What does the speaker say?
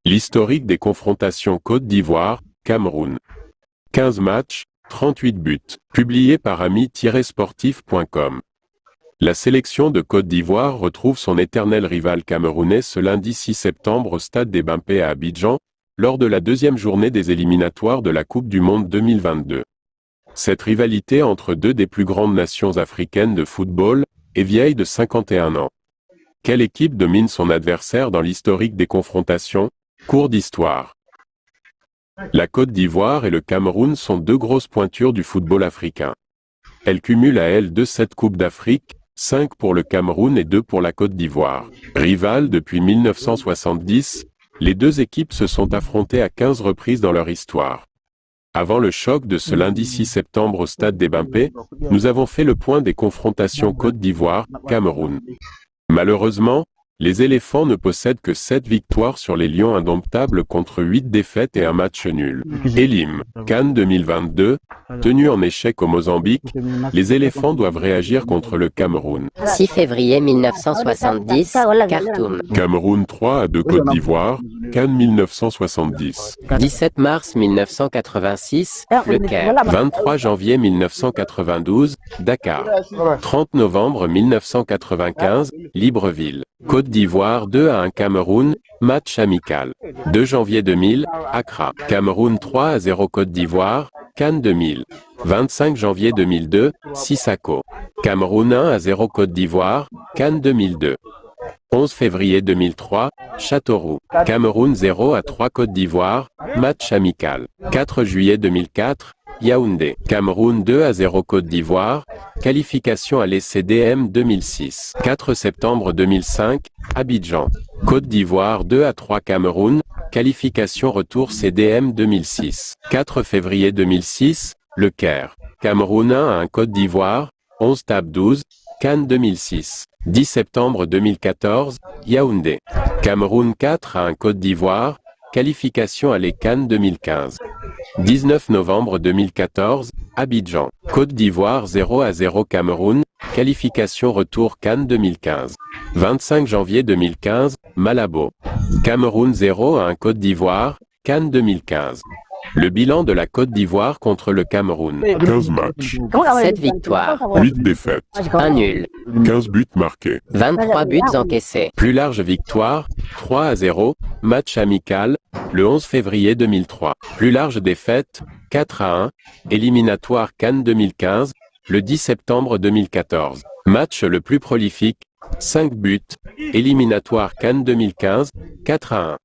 L'historique des confrontations Côte d'Ivoire-Cameroun. 15 matchs, 38 buts. Publié par ami-sportif.com. La sélection de Côte d'Ivoire retrouve son éternel rival camerounais ce lundi 6 septembre au stade des Bimpé à Abidjan, lors de la deuxième journée des éliminatoires de la Coupe du Monde 2022. Cette rivalité entre deux des plus grandes nations africaines de football est vieille de 51 ans. Quelle équipe domine son adversaire dans l'historique des confrontations? Cours d'histoire. La Côte d'Ivoire et le Cameroun sont deux grosses pointures du football africain. Elles cumulent à elles 7 Coupes d'Afrique, 5 pour le Cameroun et 2 pour la Côte d'Ivoire. Rivales depuis 1970, les deux équipes se sont affrontées à 15 reprises dans leur histoire. Avant le choc de ce lundi 6 septembre au stade des Bimpé, nous avons fait le point des confrontations Côte d'Ivoire-Cameroun. Malheureusement, les éléphants ne possèdent que 7 victoires sur les lions indomptables contre 8 défaites et un match nul. Elim, CAN 2022, tenu en échec au Mozambique, les éléphants doivent réagir contre le Cameroun. 6 février 1970, Khartoum. Cameroun 3-2 Côte d'Ivoire, CAN 1970. 17 mars 1986, Le Caire. 23 janvier 1992, Dakar. 30 novembre 1995, Libreville. Côte d'Ivoire 2-1 Cameroun, match amical. 2 janvier 2000, Accra. Cameroun 3-0 Côte d'Ivoire, CAN 2000. 25 janvier 2002, Sissako. Cameroun 1-0 Côte d'Ivoire, CAN 2002. 11 février 2003, Châteauroux. Cameroun 0-3 Côte d'Ivoire, match amical. 4 juillet 2004, Yaoundé. Cameroun 2-0 Côte d'Ivoire, qualification à l'ECDM 2006. 4 septembre 2005, Abidjan. Côte d'Ivoire 2-3 Cameroun, qualification retour CDM 2006. 4 février 2006, Le Caire. Cameroun 1-1 Côte d'Ivoire, 11 Tab 12, CAN 2006. 10 septembre 2014, Yaoundé. Cameroun 4-1 Côte d'Ivoire, qualification à l'ECAN 2015. 19 novembre 2014, Abidjan. Côte d'Ivoire 0-0 Cameroun, qualification retour CAN 2015. 25 janvier 2015, Malabo. Cameroun 0-1 Côte d'Ivoire, CAN 2015. Le bilan de la Côte d'Ivoire contre le Cameroun. 15 matchs, 7 victoires, 8 défaites, 1 nul, 15 buts marqués. 23 buts encaissés. Plus large victoire, 3-0, match amical, le 11 février 2003. Plus large défaite, 4-1, éliminatoire CAN 2015, le 10 septembre 2014. Match le plus prolifique, 5 buts, éliminatoire CAN 2015, 4-1.